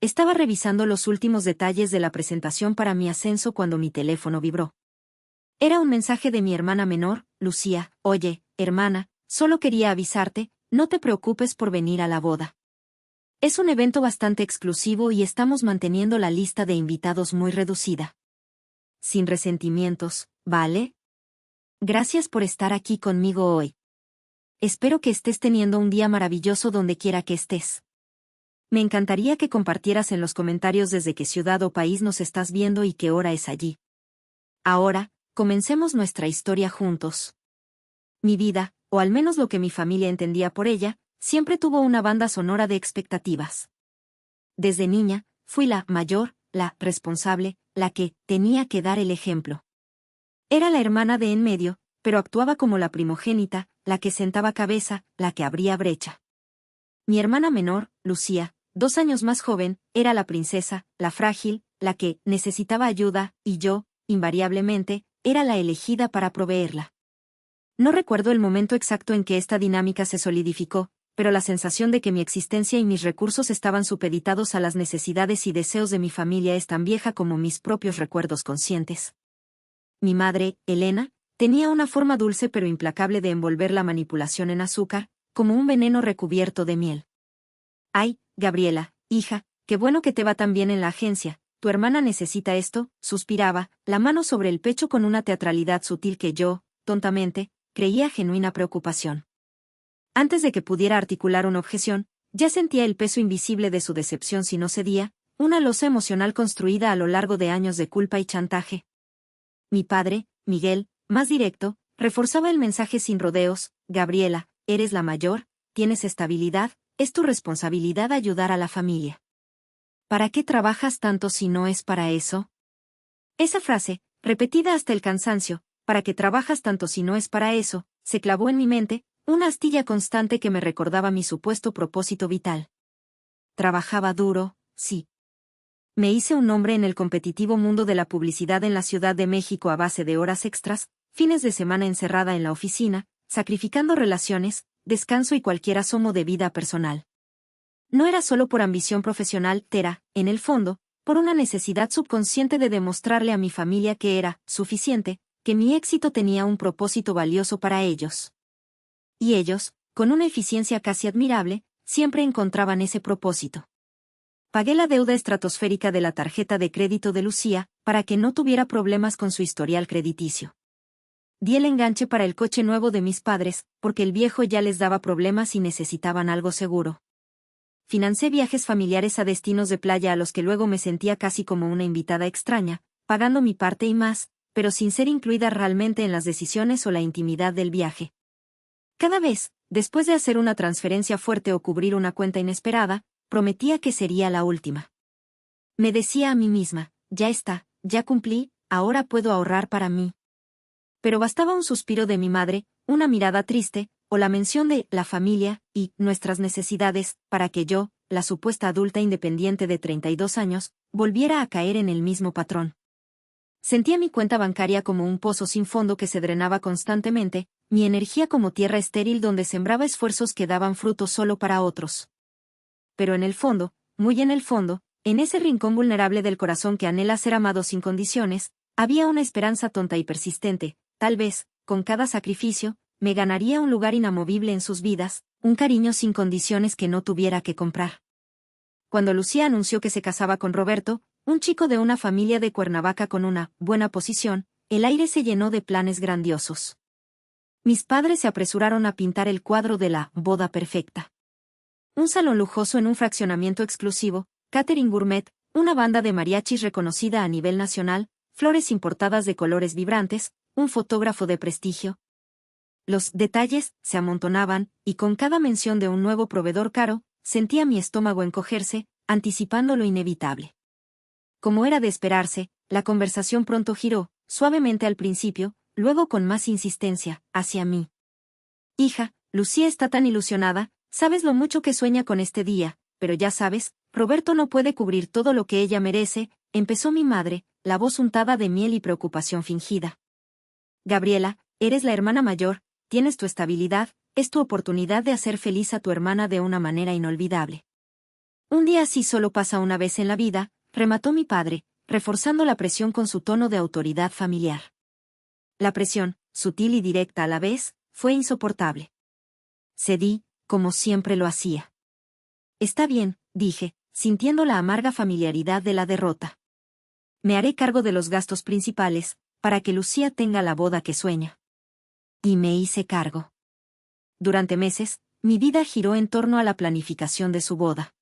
Estaba revisando los últimos detalles de la presentación para mi ascenso cuando mi teléfono vibró. Era un mensaje de mi hermana menor, Lucía. Oye, hermana, solo quería avisarte, no te preocupes por venir a la boda. Es un evento bastante exclusivo y estamos manteniendo la lista de invitados muy reducida. Sin resentimientos, ¿vale? Gracias por estar aquí conmigo hoy. Espero que estés teniendo un día maravilloso donde quiera que estés. Me encantaría que compartieras en los comentarios desde qué ciudad o país nos estás viendo y qué hora es allí. Ahora, comencemos nuestra historia juntos. Mi vida, o al menos lo que mi familia entendía por ella, siempre tuvo una banda sonora de expectativas. Desde niña, fui la mayor, la responsable, la que tenía que dar el ejemplo. Era la hermana de en medio, pero actuaba como la primogénita, la que sentaba cabeza, la que abría brecha. Mi hermana menor, Lucía, 2 años más joven, era la princesa, la frágil, la que necesitaba ayuda, y yo, invariablemente, era la elegida para proveerla. No recuerdo el momento exacto en que esta dinámica se solidificó, pero la sensación de que mi existencia y mis recursos estaban supeditados a las necesidades y deseos de mi familia es tan vieja como mis propios recuerdos conscientes. Mi madre, Elena, tenía una forma dulce pero implacable de envolver la manipulación en azúcar, como un veneno recubierto de miel. Ay, Gabriela, hija, qué bueno que te va tan bien en la agencia, tu hermana necesita esto, suspiraba, la mano sobre el pecho con una teatralidad sutil que yo, tontamente, creía genuina preocupación. Antes de que pudiera articular una objeción, ya sentía el peso invisible de su decepción si no cedía, una losa emocional construida a lo largo de años de culpa y chantaje. Mi padre, Miguel, más directo, reforzaba el mensaje sin rodeos: Gabriela, eres la mayor, tienes estabilidad, es tu responsabilidad ayudar a la familia. ¿Para qué trabajas tanto si no es para eso? Esa frase, repetida hasta el cansancio, ¿para qué trabajas tanto si no es para eso?, se clavó en mi mente, una astilla constante que me recordaba mi supuesto propósito vital. Trabajaba duro, sí. Me hice un nombre en el competitivo mundo de la publicidad en la Ciudad de México a base de horas extras, fines de semana encerrada en la oficina, sacrificando relaciones, descanso y cualquier asomo de vida personal. No era solo por ambición profesional, era, en el fondo, por una necesidad subconsciente de demostrarle a mi familia que era suficiente, que mi éxito tenía un propósito valioso para ellos. Y ellos, con una eficiencia casi admirable, siempre encontraban ese propósito. Pagué la deuda estratosférica de la tarjeta de crédito de Lucía, para que no tuviera problemas con su historial crediticio. Di el enganche para el coche nuevo de mis padres, porque el viejo ya les daba problemas y necesitaban algo seguro. Financé viajes familiares a destinos de playa a los que luego me sentía casi como una invitada extraña, pagando mi parte y más, pero sin ser incluida realmente en las decisiones o la intimidad del viaje. Cada vez, después de hacer una transferencia fuerte o cubrir una cuenta inesperada, prometía que sería la última. Me decía a mí misma, ya está, ya cumplí, ahora puedo ahorrar para mí. Pero bastaba un suspiro de mi madre, una mirada triste, o la mención de la familia y nuestras necesidades, para que yo, la supuesta adulta independiente de 32 años, volviera a caer en el mismo patrón. Sentía mi cuenta bancaria como un pozo sin fondo que se drenaba constantemente, mi energía como tierra estéril donde sembraba esfuerzos que daban fruto solo para otros. Pero en el fondo, muy en el fondo, en ese rincón vulnerable del corazón que anhela ser amado sin condiciones, había una esperanza tonta y persistente: tal vez, con cada sacrificio, me ganaría un lugar inamovible en sus vidas, un cariño sin condiciones que no tuviera que comprar. Cuando Lucía anunció que se casaba con Roberto, un chico de una familia de Cuernavaca con una buena posición, el aire se llenó de planes grandiosos. Mis padres se apresuraron a pintar el cuadro de la boda perfecta. Un salón lujoso en un fraccionamiento exclusivo, catering gourmet, una banda de mariachis reconocida a nivel nacional, flores importadas de colores vibrantes, un fotógrafo de prestigio. Los detalles se amontonaban, y con cada mención de un nuevo proveedor caro, sentía mi estómago encogerse, anticipando lo inevitable. Como era de esperarse, la conversación pronto giró, suavemente al principio, luego con más insistencia, hacia mí. Hija, Lucía está tan ilusionada, sabes lo mucho que sueña con este día, pero ya sabes, Roberto no puede cubrir todo lo que ella merece, empezó mi madre, la voz untada de miel y preocupación fingida. Gabriela, eres la hermana mayor, tienes tu estabilidad, es tu oportunidad de hacer feliz a tu hermana de una manera inolvidable. Un día así solo pasa una vez en la vida, remató mi padre, reforzando la presión con su tono de autoridad familiar. La presión, sutil y directa a la vez, fue insoportable. Cedí, como siempre lo hacía. Está bien, dije, sintiendo la amarga familiaridad de la derrota. Me haré cargo de los gastos principales, para que Lucía tenga la boda que sueña. Y me hice cargo. Durante meses, mi vida giró en torno a la planificación de su boda.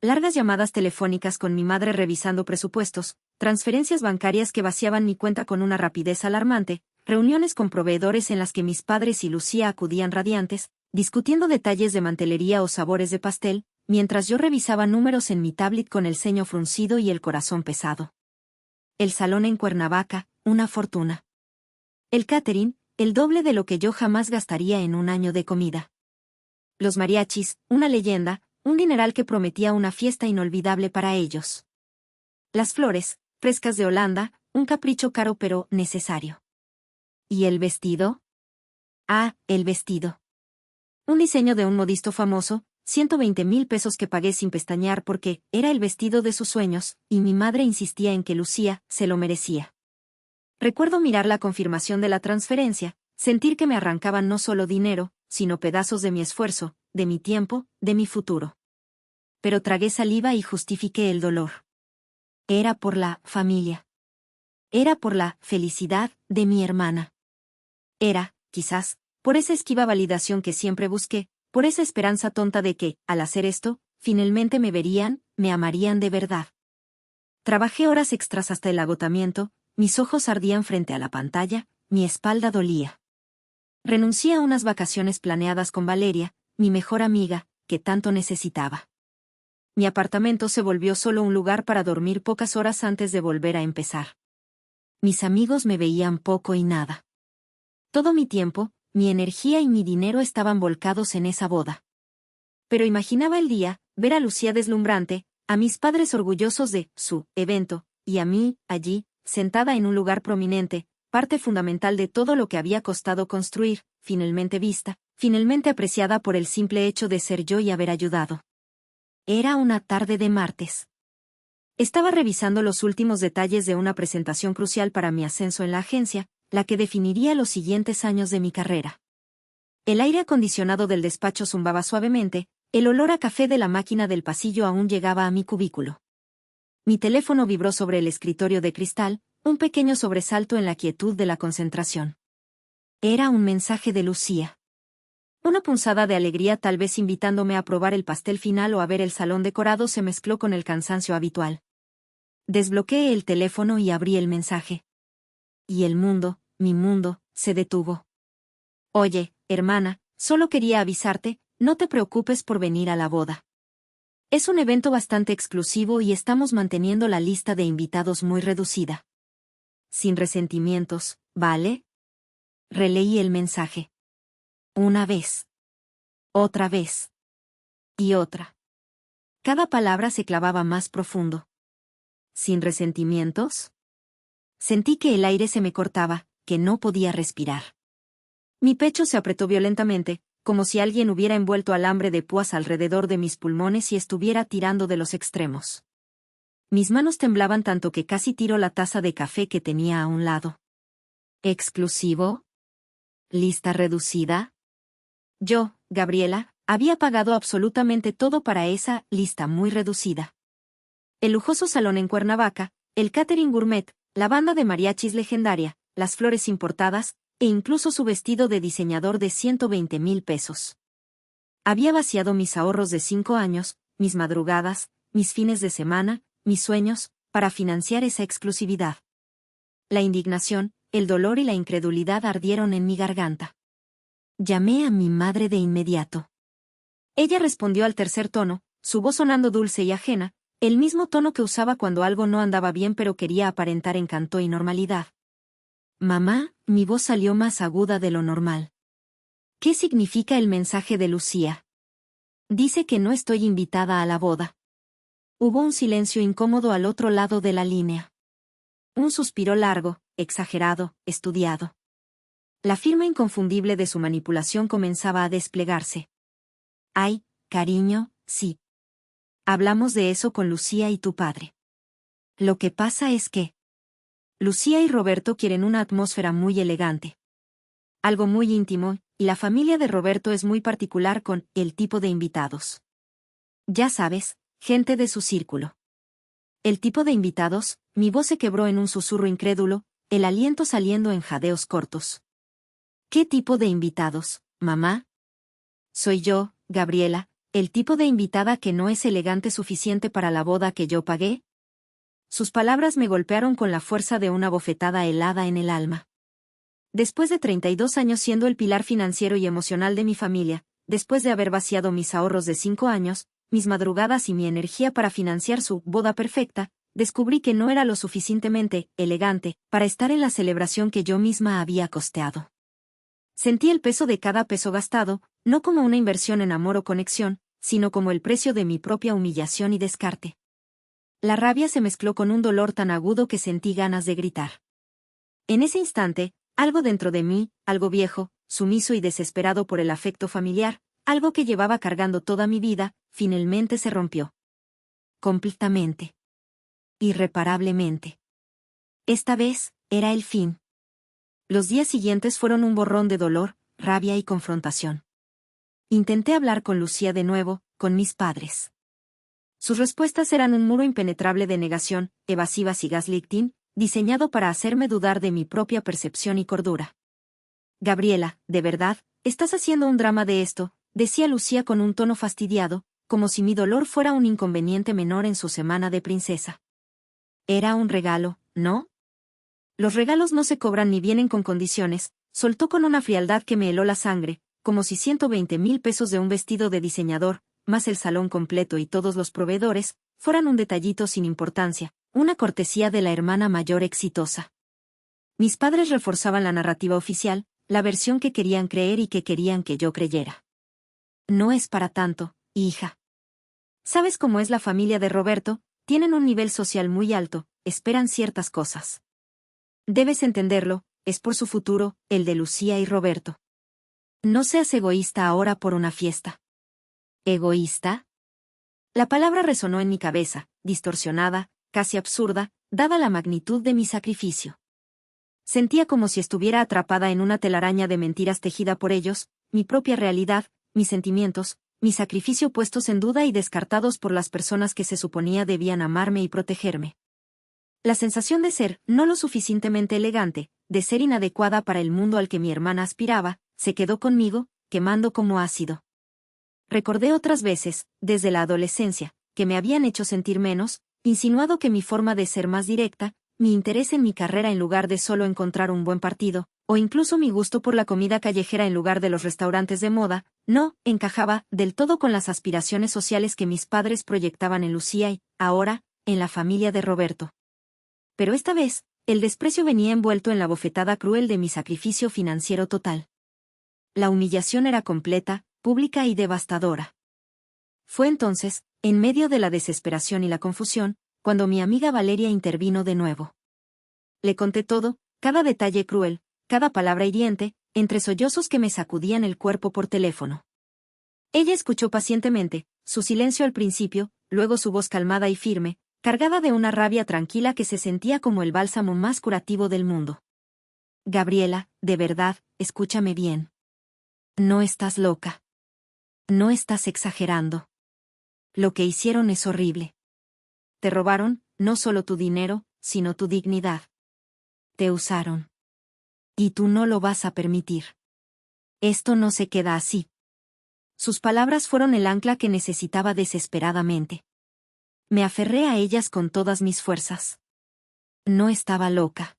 Largas llamadas telefónicas con mi madre revisando presupuestos, transferencias bancarias que vaciaban mi cuenta con una rapidez alarmante, reuniones con proveedores en las que mis padres y Lucía acudían radiantes, discutiendo detalles de mantelería o sabores de pastel, mientras yo revisaba números en mi tablet con el ceño fruncido y el corazón pesado. El salón en Cuernavaca, una fortuna. El catering, el doble de lo que yo jamás gastaría en un año de comida. Los mariachis, una leyenda, un dineral que prometía una fiesta inolvidable para ellos. Las flores, frescas de Holanda, un capricho caro pero necesario. ¿Y el vestido? Ah, el vestido. Un diseño de un modisto famoso, 120,000 pesos que pagué sin pestañear porque era el vestido de sus sueños, y mi madre insistía en que Lucía se lo merecía. Recuerdo mirar la confirmación de la transferencia, sentir que me arrancaban no solo dinero, sino pedazos de mi esfuerzo, de mi tiempo, de mi futuro. Pero tragué saliva y justifiqué el dolor. Era por la familia. Era por la felicidad de mi hermana. Era, quizás, por esa esquiva validación que siempre busqué, por esa esperanza tonta de que, al hacer esto, finalmente me verían, me amarían de verdad. Trabajé horas extras hasta el agotamiento, mis ojos ardían frente a la pantalla, mi espalda dolía. Renuncié a unas vacaciones planeadas con Valeria, mi mejor amiga, que tanto necesitaba. Mi apartamento se volvió solo un lugar para dormir pocas horas antes de volver a empezar. Mis amigos me veían poco y nada. Todo mi tiempo, mi energía y mi dinero estaban volcados en esa boda. Pero imaginaba el día, ver a Lucía deslumbrante, a mis padres orgullosos de su evento, y a mí, allí, sentada en un lugar prominente, parte fundamental de todo lo que había costado construir, finalmente vista, finalmente apreciada por el simple hecho de ser yo y haber ayudado. Era una tarde de martes. Estaba revisando los últimos detalles de una presentación crucial para mi ascenso en la agencia, la que definiría los siguientes años de mi carrera. El aire acondicionado del despacho zumbaba suavemente, el olor a café de la máquina del pasillo aún llegaba a mi cubículo. Mi teléfono vibró sobre el escritorio de cristal, un pequeño sobresalto en la quietud de la concentración. Era un mensaje de Lucía. Una punzada de alegría, tal vez invitándome a probar el pastel final o a ver el salón decorado, se mezcló con el cansancio habitual. Desbloqueé el teléfono y abrí el mensaje. Y el mundo, mi mundo, se detuvo. Oye, hermana, solo quería avisarte, no te preocupes por venir a la boda. Es un evento bastante exclusivo y estamos manteniendo la lista de invitados muy reducida. Sin resentimientos, ¿vale? Releí el mensaje. Una vez. Otra vez. Y otra. Cada palabra se clavaba más profundo. ¿Sin resentimientos? Sentí que el aire se me cortaba, que no podía respirar. Mi pecho se apretó violentamente, como si alguien hubiera envuelto alambre de púas alrededor de mis pulmones y estuviera tirando de los extremos. Mis manos temblaban tanto que casi tiró la taza de café que tenía a un lado. ¿Exclusivo? ¿Lista reducida? Yo, Gabriela, había pagado absolutamente todo para esa lista muy reducida. El lujoso salón en Cuernavaca, el catering gourmet, la banda de mariachis legendaria, las flores importadas, e incluso su vestido de diseñador de 120,000 pesos. Había vaciado mis ahorros de 5 años, mis madrugadas, mis fines de semana, mis sueños, para financiar esa exclusividad. La indignación, el dolor y la incredulidad ardieron en mi garganta. Llamé a mi madre de inmediato. Ella respondió al tercer tono, su voz sonando dulce y ajena, el mismo tono que usaba cuando algo no andaba bien pero quería aparentar encanto y normalidad. Mamá, mi voz salió más aguda de lo normal. ¿Qué significa el mensaje de Lucía? Dice que no estoy invitada a la boda. Hubo un silencio incómodo al otro lado de la línea. Un suspiro largo, exagerado, estudiado. La firma inconfundible de su manipulación comenzaba a desplegarse. Ay, cariño, sí. Hablamos de eso con Lucía y tu padre. Lo que pasa es que Lucía y Roberto quieren una atmósfera muy elegante. Algo muy íntimo, y la familia de Roberto es muy particular con el tipo de invitados. Ya sabes, gente de su círculo. El tipo de invitados, mi voz se quebró en un susurro incrédulo, el aliento saliendo en jadeos cortos. ¿Qué tipo de invitados, mamá? Soy yo, Gabriela, el tipo de invitada que no es elegante suficiente para la boda que yo pagué. Sus palabras me golpearon con la fuerza de una bofetada helada en el alma. Después de 32 años siendo el pilar financiero y emocional de mi familia, después de haber vaciado mis ahorros de 5 años, mis madrugadas y mi energía para financiar su boda perfecta, descubrí que no era lo suficientemente elegante para estar en la celebración que yo misma había costeado. Sentí el peso de cada peso gastado, no como una inversión en amor o conexión, sino como el precio de mi propia humillación y descarte. La rabia se mezcló con un dolor tan agudo que sentí ganas de gritar. En ese instante, algo dentro de mí, algo viejo, sumiso y desesperado por el afecto familiar, algo que llevaba cargando toda mi vida, finalmente se rompió. Completamente. Irreparablemente. Esta vez, era el fin. Los días siguientes fueron un borrón de dolor, rabia y confrontación. Intenté hablar con Lucía de nuevo, con mis padres. Sus respuestas eran un muro impenetrable de negación, evasivas y gaslighting, diseñado para hacerme dudar de mi propia percepción y cordura. Gabriela, de verdad, estás haciendo un drama de esto, decía Lucía con un tono fastidiado, como si mi dolor fuera un inconveniente menor en su semana de princesa. Era un regalo, ¿no? Los regalos no se cobran ni vienen con condiciones, soltó con una frialdad que me heló la sangre, como si 120,000 pesos de un vestido de diseñador, más el salón completo y todos los proveedores, fueran un detallito sin importancia, una cortesía de la hermana mayor exitosa. Mis padres reforzaban la narrativa oficial, la versión que querían creer y que querían que yo creyera. No es para tanto, hija. ¿Sabes cómo es la familia de Roberto? Tienen un nivel social muy alto, esperan ciertas cosas. Debes entenderlo, es por su futuro, el de Lucía y Roberto. No seas egoísta ahora por una fiesta. ¿Egoísta? La palabra resonó en mi cabeza, distorsionada, casi absurda, dada la magnitud de mi sacrificio. Sentía como si estuviera atrapada en una telaraña de mentiras tejida por ellos, mi propia realidad, mis sentimientos, mi sacrificio puestos en duda y descartados por las personas que se suponía debían amarme y protegerme. La sensación de ser no lo suficientemente elegante, de ser inadecuada para el mundo al que mi hermana aspiraba, se quedó conmigo, quemando como ácido. Recordé otras veces, desde la adolescencia, que me habían hecho sentir menos, insinuado que mi forma de ser más directa, mi interés en mi carrera en lugar de solo encontrar un buen partido, o incluso mi gusto por la comida callejera en lugar de los restaurantes de moda, no encajaba del todo con las aspiraciones sociales que mis padres proyectaban en Lucía y, ahora, en la familia de Roberto. Pero esta vez, el desprecio venía envuelto en la bofetada cruel de mi sacrificio financiero total. La humillación era completa, pública y devastadora. Fue entonces, en medio de la desesperación y la confusión, cuando mi amiga Valeria intervino de nuevo. Le conté todo, cada detalle cruel, cada palabra hiriente, entre sollozos que me sacudían el cuerpo por teléfono. Ella escuchó pacientemente, su silencio al principio, luego su voz calmada y firme, cargada de una rabia tranquila que se sentía como el bálsamo más curativo del mundo. Gabriela, de verdad, escúchame bien. No estás loca. No estás exagerando. Lo que hicieron es horrible. Te robaron, no solo tu dinero, sino tu dignidad. Te usaron. Y tú no lo vas a permitir. Esto no se queda así. Sus palabras fueron el ancla que necesitaba desesperadamente. Me aferré a ellas con todas mis fuerzas. No estaba loca.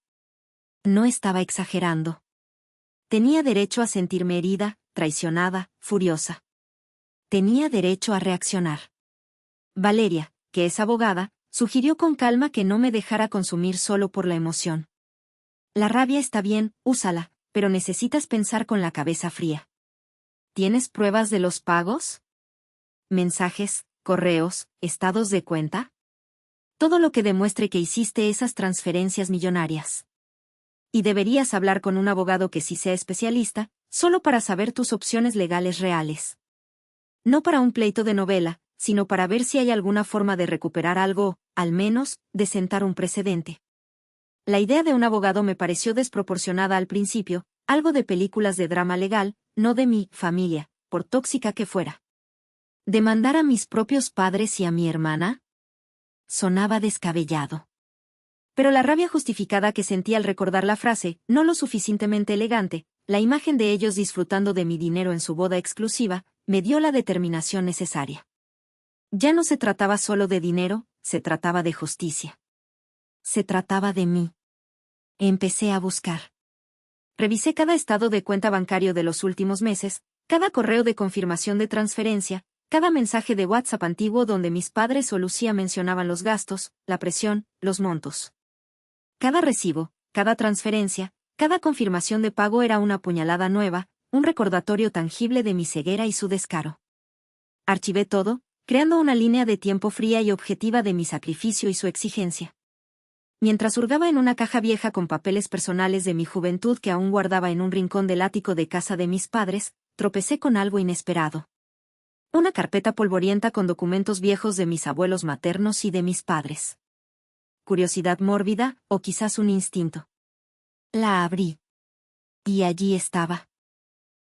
No estaba exagerando. Tenía derecho a sentirme herida, traicionada, furiosa. Tenía derecho a reaccionar. Valeria, que es abogada, sugirió con calma que no me dejara consumir solo por la emoción. La rabia está bien, úsala, pero necesitas pensar con la cabeza fría. ¿Tienes pruebas de los pagos? ¿Mensajes, correos, estados de cuenta? Todo lo que demuestre que hiciste esas transferencias millonarias. Y deberías hablar con un abogado que sí sea especialista, solo para saber tus opciones legales reales. No para un pleito de novela, sino para ver si hay alguna forma de recuperar algo, al menos, de sentar un precedente. La idea de un abogado me pareció desproporcionada al principio, algo de películas de drama legal, no de mi familia, por tóxica que fuera. ¿Demandar a mis propios padres y a mi hermana? Sonaba descabellado. Pero la rabia justificada que sentí al recordar la frase, no lo suficientemente elegante, la imagen de ellos disfrutando de mi dinero en su boda exclusiva, me dio la determinación necesaria. Ya no se trataba solo de dinero, se trataba de justicia. Se trataba de mí. Empecé a buscar. Revisé cada estado de cuenta bancario de los últimos meses, cada correo de confirmación de transferencia, cada mensaje de WhatsApp antiguo donde mis padres o Lucía mencionaban los gastos, la presión, los montos. Cada recibo, cada transferencia, cada confirmación de pago era una puñalada nueva, un recordatorio tangible de mi ceguera y su descaro. Archivé todo, creando una línea de tiempo fría y objetiva de mi sacrificio y su exigencia. Mientras hurgaba en una caja vieja con papeles personales de mi juventud que aún guardaba en un rincón del ático de casa de mis padres, tropecé con algo inesperado. Una carpeta polvorienta con documentos viejos de mis abuelos maternos y de mis padres. Curiosidad mórbida, o quizás un instinto. La abrí. Y allí estaba.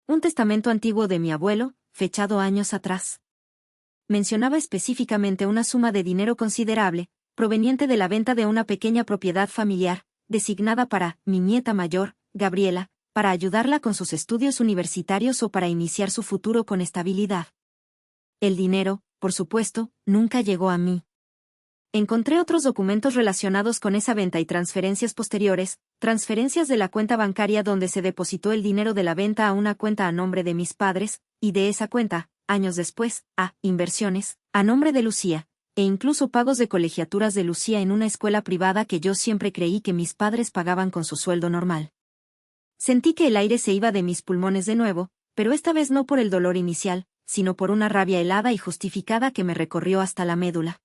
Un testamento antiguo de mi abuelo, fechado años atrás. Mencionaba específicamente una suma de dinero considerable, proveniente de la venta de una pequeña propiedad familiar, designada para mi nieta mayor, Gabriela, para ayudarla con sus estudios universitarios o para iniciar su futuro con estabilidad. El dinero, por supuesto, nunca llegó a mí. Encontré otros documentos relacionados con esa venta y transferencias posteriores, transferencias de la cuenta bancaria donde se depositó el dinero de la venta a una cuenta a nombre de mis padres, y de esa cuenta, años después, a inversiones, a nombre de Lucía, e incluso pagos de colegiaturas de Lucía en una escuela privada que yo siempre creí que mis padres pagaban con su sueldo normal. Sentí que el aire se iba de mis pulmones de nuevo, pero esta vez no por el dolor inicial, sino por una rabia helada y justificada que me recorrió hasta la médula.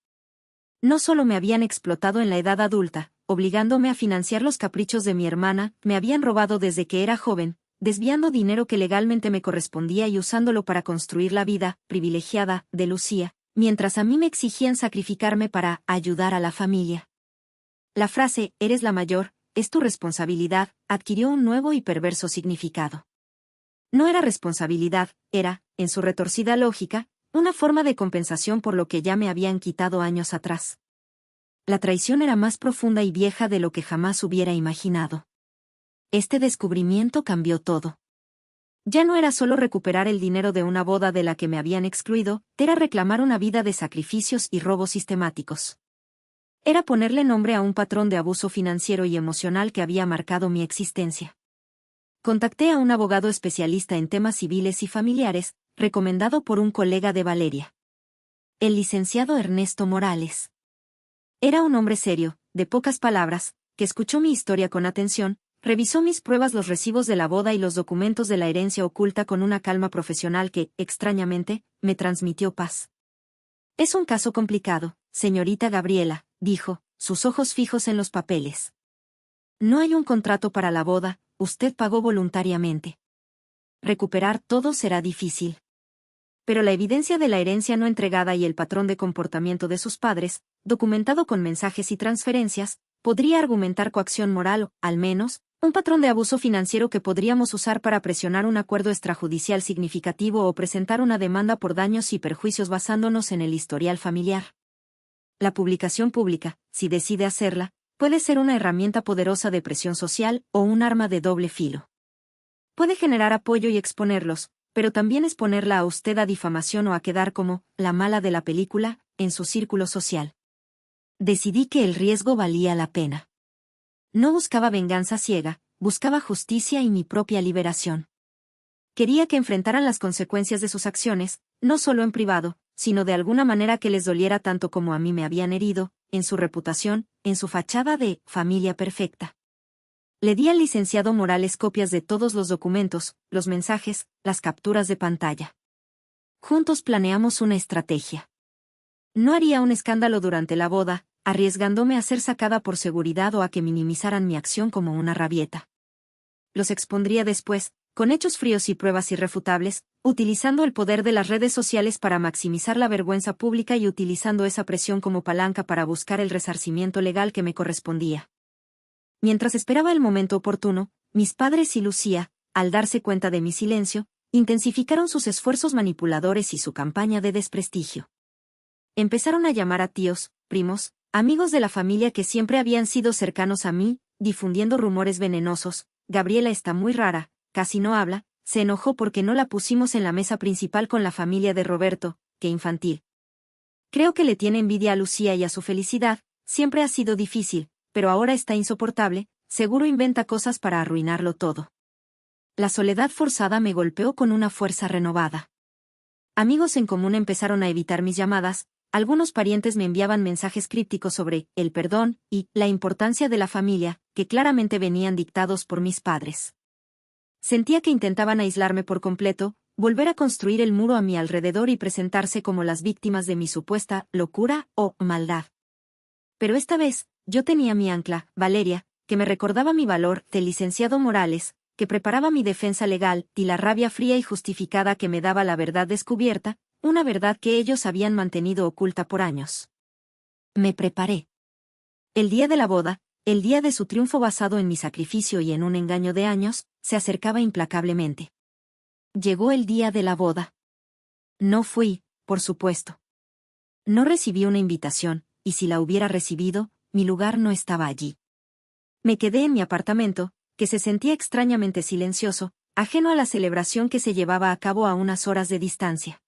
No solo me habían explotado en la edad adulta, obligándome a financiar los caprichos de mi hermana, me habían robado desde que era joven, desviando dinero que legalmente me correspondía y usándolo para construir la vida privilegiada de Lucía, mientras a mí me exigían sacrificarme para ayudar a la familia. La frase, eres la mayor, es tu responsabilidad, adquirió un nuevo y perverso significado. No era responsabilidad, era, en su retorcida lógica, una forma de compensación por lo que ya me habían quitado años atrás. La traición era más profunda y vieja de lo que jamás hubiera imaginado. Este descubrimiento cambió todo. Ya no era solo recuperar el dinero de una boda de la que me habían excluido, era reclamar una vida de sacrificios y robos sistemáticos. Era ponerle nombre a un patrón de abuso financiero y emocional que había marcado mi existencia. Contacté a un abogado especialista en temas civiles y familiares, recomendado por un colega de Valeria. El licenciado Ernesto Morales. Era un hombre serio, de pocas palabras, que escuchó mi historia con atención, revisó mis pruebas, los recibos de la boda y los documentos de la herencia oculta con una calma profesional que, extrañamente, me transmitió paz. Es un caso complicado, señorita Gabriela, dijo, sus ojos fijos en los papeles. No hay un contrato para la boda, usted pagó voluntariamente. Recuperar todo será difícil. Pero la evidencia de la herencia no entregada y el patrón de comportamiento de sus padres, documentado con mensajes y transferencias, podría argumentar coacción moral o, al menos, un patrón de abuso financiero que podríamos usar para presionar un acuerdo extrajudicial significativo o presentar una demanda por daños y perjuicios basándonos en el historial familiar. La publicación pública, si decide hacerla, puede ser una herramienta poderosa de presión social o un arma de doble filo. Puede generar apoyo y exponerlos, pero también exponerla a usted a difamación o a quedar como la mala de la película en su círculo social. Decidí que el riesgo valía la pena. No buscaba venganza ciega, buscaba justicia y mi propia liberación. Quería que enfrentaran las consecuencias de sus acciones, no solo en privado, sino de alguna manera que les doliera tanto como a mí me habían herido, en su reputación, en su fachada de familia perfecta. Le di al licenciado Morales copias de todos los documentos, los mensajes, las capturas de pantalla. Juntos planeamos una estrategia. No haría un escándalo durante la boda, arriesgándome a ser sacada por seguridad o a que minimizaran mi acción como una rabieta. Los expondría después, con hechos fríos y pruebas irrefutables, utilizando el poder de las redes sociales para maximizar la vergüenza pública y utilizando esa presión como palanca para buscar el resarcimiento legal que me correspondía. Mientras esperaba el momento oportuno, mis padres y Lucía, al darse cuenta de mi silencio, intensificaron sus esfuerzos manipuladores y su campaña de desprestigio. Empezaron a llamar a tíos, primos, amigos de la familia que siempre habían sido cercanos a mí, difundiendo rumores venenosos. Gabriela está muy rara, casi no habla, se enojó porque no la pusimos en la mesa principal con la familia de Roberto, qué infantil. Creo que le tiene envidia a Lucía y a su felicidad, siempre ha sido difícil, pero ahora está insoportable, seguro inventa cosas para arruinarlo todo. La soledad forzada me golpeó con una fuerza renovada. Amigos en común empezaron a evitar mis llamadas, algunos parientes me enviaban mensajes crípticos sobre el perdón y la importancia de la familia, que claramente venían dictados por mis padres. Sentía que intentaban aislarme por completo, volver a construir el muro a mi alrededor y presentarse como las víctimas de mi supuesta locura o maldad. Pero esta vez, yo tenía mi ancla, Valeria, que me recordaba mi valor de licenciado Morales, que preparaba mi defensa legal, y la rabia fría y justificada que me daba la verdad descubierta, una verdad que ellos habían mantenido oculta por años. Me preparé. El día de la boda, el día de su triunfo basado en mi sacrificio y en un engaño de años, se acercaba implacablemente. Llegó el día de la boda. No fui, por supuesto. No recibí una invitación, y si la hubiera recibido, mi lugar no estaba allí. Me quedé en mi apartamento, que se sentía extrañamente silencioso, ajeno a la celebración que se llevaba a cabo a unas horas de distancia.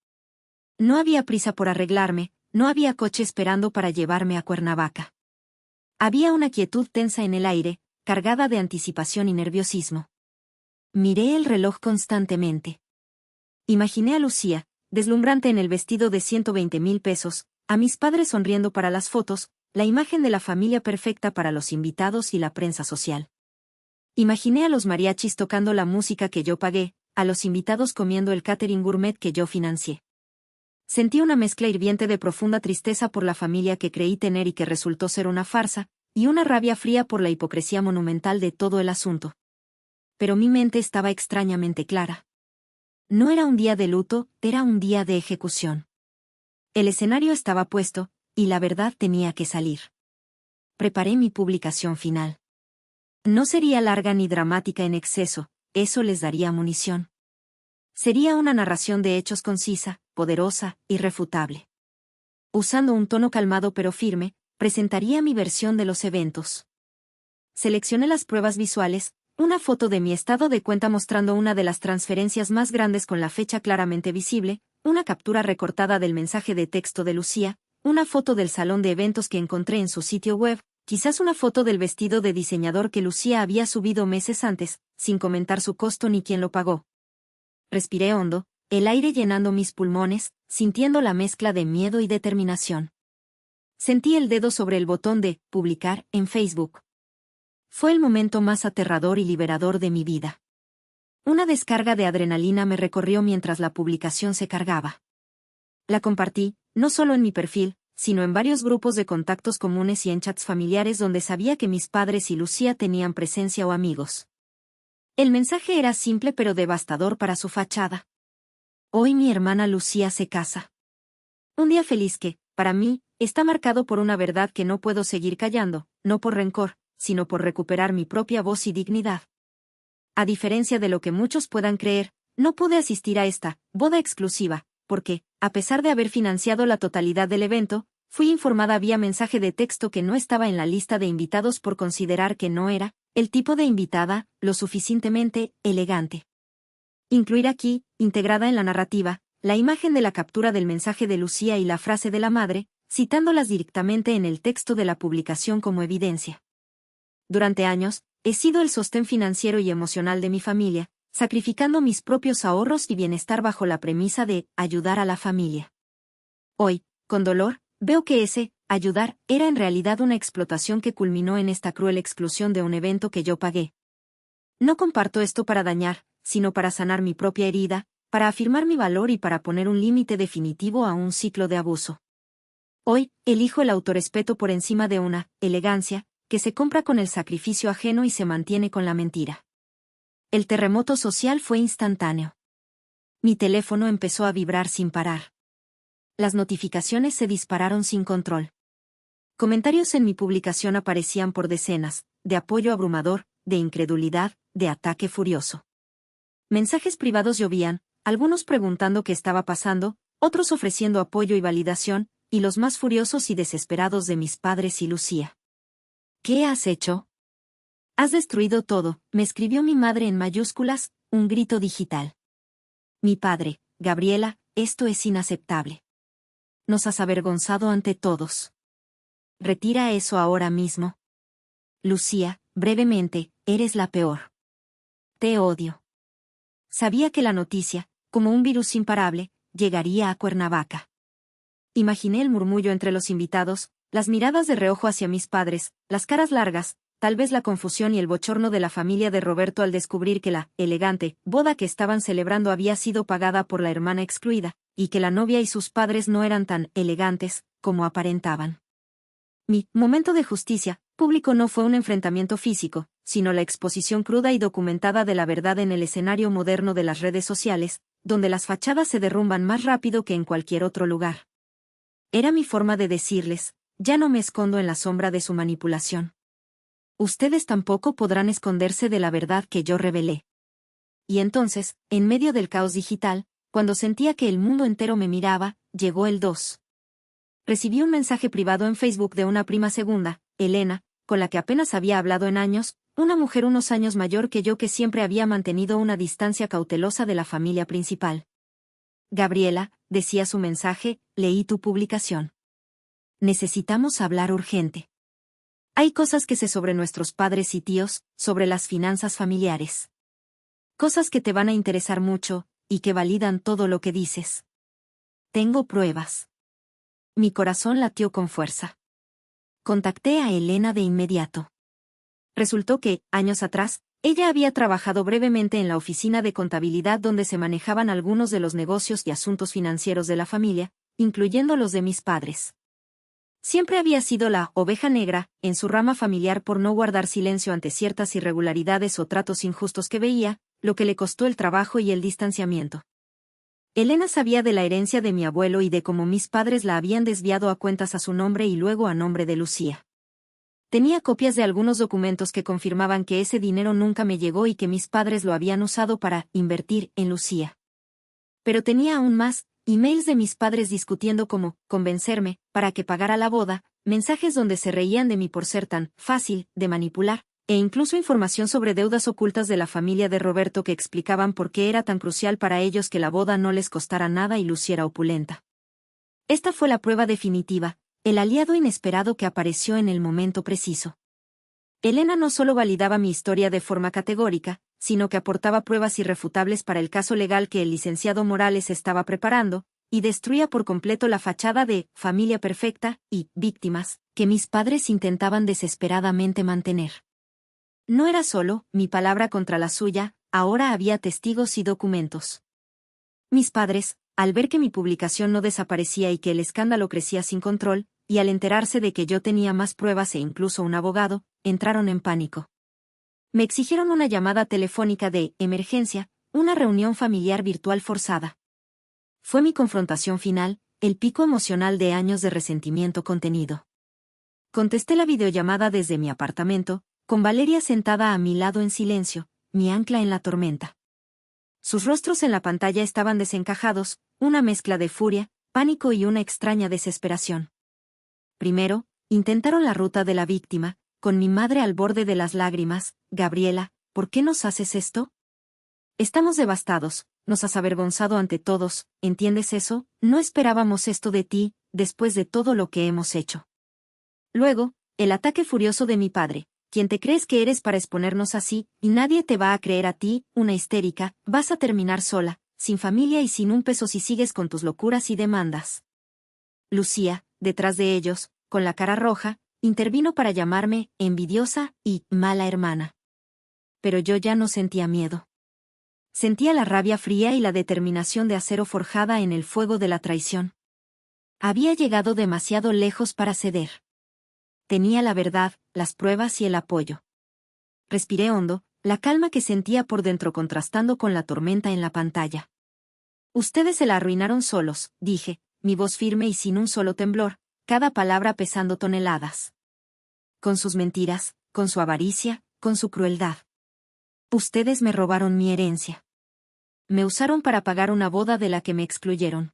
No había prisa por arreglarme, no había coche esperando para llevarme a Cuernavaca. Había una quietud tensa en el aire, cargada de anticipación y nerviosismo. Miré el reloj constantemente. Imaginé a Lucía, deslumbrante en el vestido de 120,000 pesos, a mis padres sonriendo para las fotos, la imagen de la familia perfecta para los invitados y la prensa social. Imaginé a los mariachis tocando la música que yo pagué, a los invitados comiendo el catering gourmet que yo financié. Sentí una mezcla hirviente de profunda tristeza por la familia que creí tener y que resultó ser una farsa, y una rabia fría por la hipocresía monumental de todo el asunto. Pero mi mente estaba extrañamente clara. No era un día de luto, era un día de ejecución. El escenario estaba puesto, y la verdad tenía que salir. Preparé mi publicación final. No sería larga ni dramática en exceso, eso les daría munición. Sería una narración de hechos concisa, poderosa, irrefutable. Usando un tono calmado pero firme, presentaría mi versión de los eventos. Seleccioné las pruebas visuales, una foto de mi estado de cuenta mostrando una de las transferencias más grandes con la fecha claramente visible, una captura recortada del mensaje de texto de Lucía, una foto del salón de eventos que encontré en su sitio web, quizás una foto del vestido de diseñador que Lucía había subido meses antes, sin comentar su costo ni quién lo pagó. Respiré hondo, el aire llenando mis pulmones, sintiendo la mezcla de miedo y determinación. Sentí el dedo sobre el botón de publicar en Facebook. Fue el momento más aterrador y liberador de mi vida. Una descarga de adrenalina me recorrió mientras la publicación se cargaba. La compartí, no solo en mi perfil, sino en varios grupos de contactos comunes y en chats familiares donde sabía que mis padres y Lucía tenían presencia o amigos. El mensaje era simple pero devastador para su fachada. Hoy mi hermana Lucía se casa. Un día feliz que, para mí, está marcado por una verdad que no puedo seguir callando, no por rencor, sino por recuperar mi propia voz y dignidad. A diferencia de lo que muchos puedan creer, no pude asistir a esta boda exclusiva, porque, a pesar de haber financiado la totalidad del evento, fui informada vía mensaje de texto que no estaba en la lista de invitados por considerar que no era el tipo de invitada lo suficientemente elegante. Incluir aquí, integrada en la narrativa, la imagen de la captura del mensaje de Lucía y la frase de la madre, citándolas directamente en el texto de la publicación como evidencia. Durante años, he sido el sostén financiero y emocional de mi familia, sacrificando mis propios ahorros y bienestar bajo la premisa de ayudar a la familia. Hoy, con dolor, veo que ese ayudar era en realidad una explotación que culminó en esta cruel exclusión de un evento que yo pagué. No comparto esto para dañar, sino para sanar mi propia herida, para afirmar mi valor y para poner un límite definitivo a un ciclo de abuso. Hoy, elijo el autorrespeto por encima de una elegancia que se compra con el sacrificio ajeno y se mantiene con la mentira. El terremoto social fue instantáneo. Mi teléfono empezó a vibrar sin parar. Las notificaciones se dispararon sin control. Comentarios en mi publicación aparecían por decenas, de apoyo abrumador, de incredulidad, de ataque furioso. Mensajes privados llovían, algunos preguntando qué estaba pasando, otros ofreciendo apoyo y validación, y los más furiosos y desesperados de mis padres y Lucía. ¿Qué has hecho? Has destruido todo, me escribió mi madre en mayúsculas, un grito digital. Mi padre, Gabriela, esto es inaceptable. Nos has avergonzado ante todos. Retira eso ahora mismo. Lucía, brevemente, eres la peor. Te odio. Sabía que la noticia, como un virus imparable, llegaría a Cuernavaca. Imaginé el murmullo entre los invitados, las miradas de reojo hacia mis padres, las caras largas, tal vez la confusión y el bochorno de la familia de Roberto al descubrir que la elegante boda que estaban celebrando había sido pagada por la hermana excluida, y que la novia y sus padres no eran tan elegantes como aparentaban. Mi momento de justicia público no fue un enfrentamiento físico, sino la exposición cruda y documentada de la verdad en el escenario moderno de las redes sociales, donde las fachadas se derrumban más rápido que en cualquier otro lugar. Era mi forma de decirles, ya no me escondo en la sombra de su manipulación. Ustedes tampoco podrán esconderse de la verdad que yo revelé. Y entonces, en medio del caos digital, cuando sentía que el mundo entero me miraba, llegó el 2. Recibí un mensaje privado en Facebook de una prima segunda, Elena, con la que apenas había hablado en años, una mujer unos años mayor que yo que siempre había mantenido una distancia cautelosa de la familia principal. Gabriela, decía su mensaje, leí tu publicación. Necesitamos hablar urgente. Hay cosas que sé sobre nuestros padres y tíos, sobre las finanzas familiares. Cosas que te van a interesar mucho, y que validan todo lo que dices. Tengo pruebas. Mi corazón latió con fuerza. Contacté a Elena de inmediato. Resultó que, años atrás, ella había trabajado brevemente en la oficina de contabilidad donde se manejaban algunos de los negocios y asuntos financieros de la familia, incluyendo los de mis padres. Siempre había sido la oveja negra en su rama familiar por no guardar silencio ante ciertas irregularidades o tratos injustos que veía, lo que le costó el trabajo y el distanciamiento. Elena sabía de la herencia de mi abuelo y de cómo mis padres la habían desviado a cuentas a su nombre y luego a nombre de Lucía. Tenía copias de algunos documentos que confirmaban que ese dinero nunca me llegó y que mis padres lo habían usado para invertir en Lucía. Pero tenía aún más, emails de mis padres discutiendo cómo convencerme para que pagara la boda, mensajes donde se reían de mí por ser tan fácil de manipular, e incluso información sobre deudas ocultas de la familia de Roberto que explicaban por qué era tan crucial para ellos que la boda no les costara nada y luciera opulenta. Esta fue la prueba definitiva, el aliado inesperado que apareció en el momento preciso. Elena no solo validaba mi historia de forma categórica, sino que aportaba pruebas irrefutables para el caso legal que el licenciado Morales estaba preparando, y destruía por completo la fachada de familia perfecta y víctimas que mis padres intentaban desesperadamente mantener. No era solo mi palabra contra la suya, ahora había testigos y documentos. Mis padres, al ver que mi publicación no desaparecía y que el escándalo crecía sin control, y al enterarse de que yo tenía más pruebas e incluso un abogado, entraron en pánico. Me exigieron una llamada telefónica de emergencia, una reunión familiar virtual forzada. Fue mi confrontación final, el pico emocional de años de resentimiento contenido. Contesté la videollamada desde mi apartamento, con Valeria sentada a mi lado en silencio, mi ancla en la tormenta. Sus rostros en la pantalla estaban desencajados, una mezcla de furia, pánico y una extraña desesperación. Primero, intentaron la ruta de la víctima, con mi madre al borde de las lágrimas. Gabriela, ¿por qué nos haces esto? Estamos devastados, nos has avergonzado ante todos, ¿entiendes eso? No esperábamos esto de ti, después de todo lo que hemos hecho. Luego, el ataque furioso de mi padre. ¿Quién te crees que eres para exponernos así? Y nadie te va a creer a ti, una histérica, vas a terminar sola, sin familia y sin un peso si sigues con tus locuras y demandas. Lucía, detrás de ellos, con la cara roja, intervino para llamarme envidiosa y mala hermana. Pero yo ya no sentía miedo. Sentía la rabia fría y la determinación de acero forjada en el fuego de la traición. Había llegado demasiado lejos para ceder. Tenía la verdad, las pruebas y el apoyo. Respiré hondo, la calma que sentía por dentro contrastando con la tormenta en la pantalla. Ustedes se la arruinaron solos, dije, mi voz firme y sin un solo temblor, cada palabra pesando toneladas. Con sus mentiras, con su avaricia, con su crueldad. Ustedes me robaron mi herencia. Me usaron para pagar una boda de la que me excluyeron.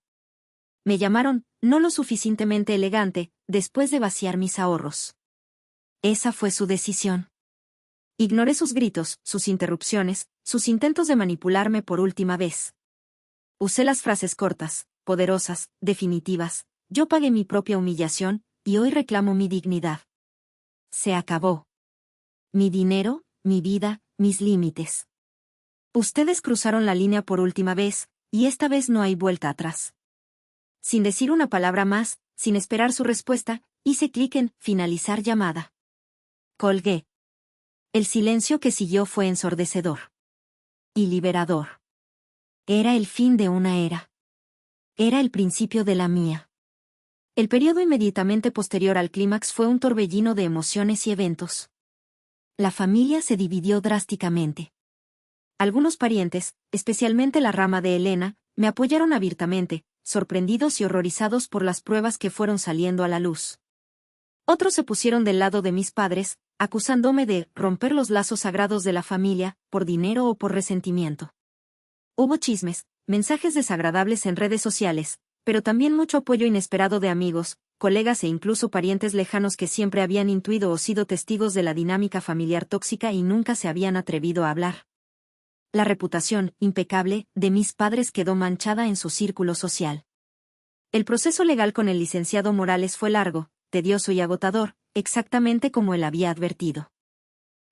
Me llamaron, no lo suficientemente elegante, después de vaciar mis ahorros. Esa fue su decisión. Ignoré sus gritos, sus interrupciones, sus intentos de manipularme por última vez. Usé las frases cortas, poderosas, definitivas. Yo pagué mi propia humillación, y hoy reclamo mi dignidad. Se acabó. Mi dinero, mi vida, mis límites. Ustedes cruzaron la línea por última vez, y esta vez no hay vuelta atrás. Sin decir una palabra más, sin esperar su respuesta, hice clic en finalizar llamada. Colgué. El silencio que siguió fue ensordecedor. Y liberador. Era el fin de una era. Era el principio de la mía. El periodo inmediatamente posterior al clímax fue un torbellino de emociones y eventos. La familia se dividió drásticamente. Algunos parientes, especialmente la rama de Elena, me apoyaron abiertamente, sorprendidos y horrorizados por las pruebas que fueron saliendo a la luz. Otros se pusieron del lado de mis padres, acusándome de romper los lazos sagrados de la familia, por dinero o por resentimiento. Hubo chismes, mensajes desagradables en redes sociales, pero también mucho apoyo inesperado de amigos, colegas e incluso parientes lejanos que siempre habían intuido o sido testigos de la dinámica familiar tóxica y nunca se habían atrevido a hablar. La reputación, impecable, de mis padres quedó manchada en su círculo social. El proceso legal con el licenciado Morales fue largo, tedioso y agotador, exactamente como él había advertido.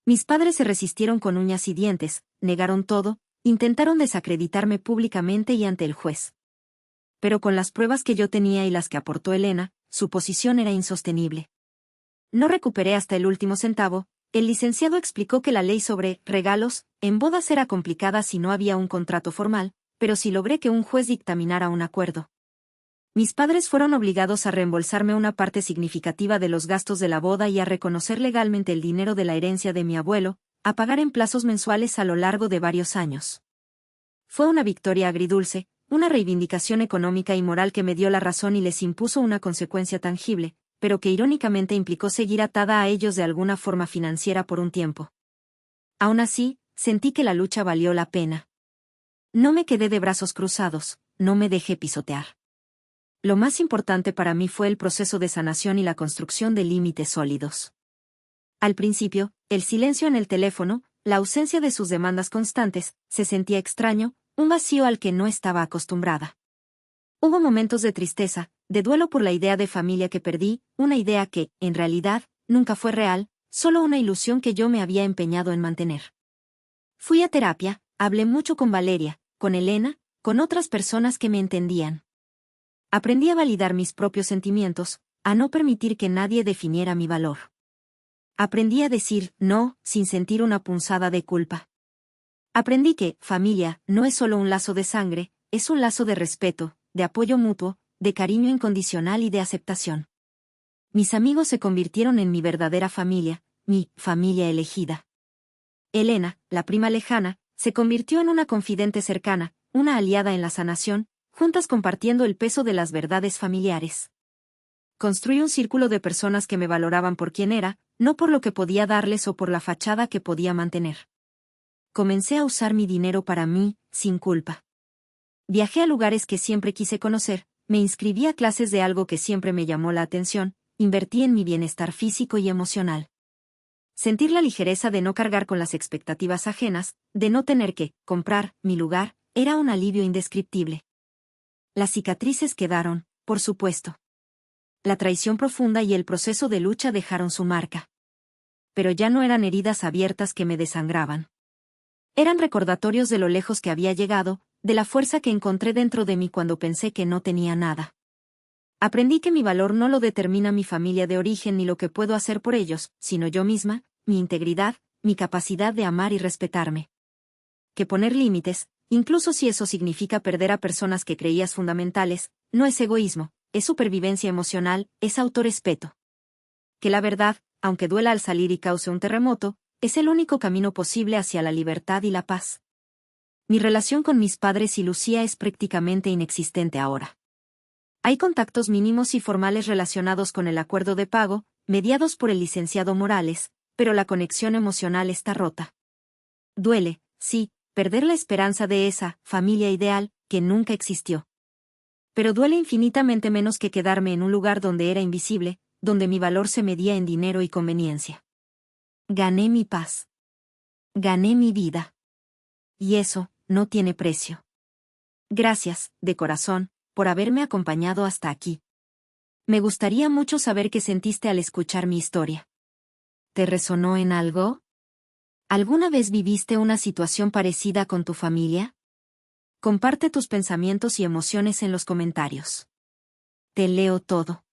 Mis padres se resistieron con uñas y dientes, negaron todo, intentaron desacreditarme públicamente y ante el juez. Pero con las pruebas que yo tenía y las que aportó Elena, su posición era insostenible. No recuperé hasta el último centavo. El licenciado explicó que la ley sobre regalos en bodas era complicada si no había un contrato formal, pero sí logré que un juez dictaminara un acuerdo. Mis padres fueron obligados a reembolsarme una parte significativa de los gastos de la boda y a reconocer legalmente el dinero de la herencia de mi abuelo, a pagar en plazos mensuales a lo largo de varios años. Fue una victoria agridulce, una reivindicación económica y moral que me dio la razón y les impuso una consecuencia tangible, pero que irónicamente implicó seguir atada a ellos de alguna forma financiera por un tiempo. Aún así, sentí que la lucha valió la pena. No me quedé de brazos cruzados, no me dejé pisotear. Lo más importante para mí fue el proceso de sanación y la construcción de límites sólidos. Al principio, el silencio en el teléfono, la ausencia de sus demandas constantes, se sentía extraño, un vacío al que no estaba acostumbrada. Hubo momentos de tristeza, de duelo por la idea de familia que perdí, una idea que, en realidad, nunca fue real, solo una ilusión que yo me había empeñado en mantener. Fui a terapia, hablé mucho con Valeria, con Elena, con otras personas que me entendían. Aprendí a validar mis propios sentimientos, a no permitir que nadie definiera mi valor. Aprendí a decir no, sin sentir una punzada de culpa. Aprendí que, familia, no es solo un lazo de sangre, es un lazo de respeto, de apoyo mutuo, de cariño incondicional y de aceptación. Mis amigos se convirtieron en mi verdadera familia, mi familia elegida. Elena, la prima lejana, se convirtió en una confidente cercana, una aliada en la sanación, juntas compartiendo el peso de las verdades familiares. Construí un círculo de personas que me valoraban por quien era, no por lo que podía darles o por la fachada que podía mantener. Comencé a usar mi dinero para mí, sin culpa. Viajé a lugares que siempre quise conocer, me inscribí a clases de algo que siempre me llamó la atención, invertí en mi bienestar físico y emocional. Sentir la ligereza de no cargar con las expectativas ajenas, de no tener que comprar mi lugar, era un alivio indescriptible. Las cicatrices quedaron, por supuesto. La traición profunda y el proceso de lucha dejaron su marca. Pero ya no eran heridas abiertas que me desangraban. Eran recordatorios de lo lejos que había llegado, de la fuerza que encontré dentro de mí cuando pensé que no tenía nada. Aprendí que mi valor no lo determina mi familia de origen ni lo que puedo hacer por ellos, sino yo misma, mi integridad, mi capacidad de amar y respetarme. Que poner límites, incluso si eso significa perder a personas que creías fundamentales, no es egoísmo, es supervivencia emocional, es autorrespeto. Que la verdad, aunque duela al salir y cause un terremoto, es el único camino posible hacia la libertad y la paz. Mi relación con mis padres y Lucía es prácticamente inexistente ahora. Hay contactos mínimos y formales relacionados con el acuerdo de pago, mediados por el licenciado Morales, pero la conexión emocional está rota. Duele, sí, perder la esperanza de esa familia ideal que nunca existió. Pero duele infinitamente menos que quedarme en un lugar donde era invisible, donde mi valor se medía en dinero y conveniencia. Gané mi paz. Gané mi vida. Y eso no tiene precio. Gracias, de corazón, por haberme acompañado hasta aquí. Me gustaría mucho saber qué sentiste al escuchar mi historia. ¿Te resonó en algo? ¿Alguna vez viviste una situación parecida con tu familia? Comparte tus pensamientos y emociones en los comentarios. Te leo todo.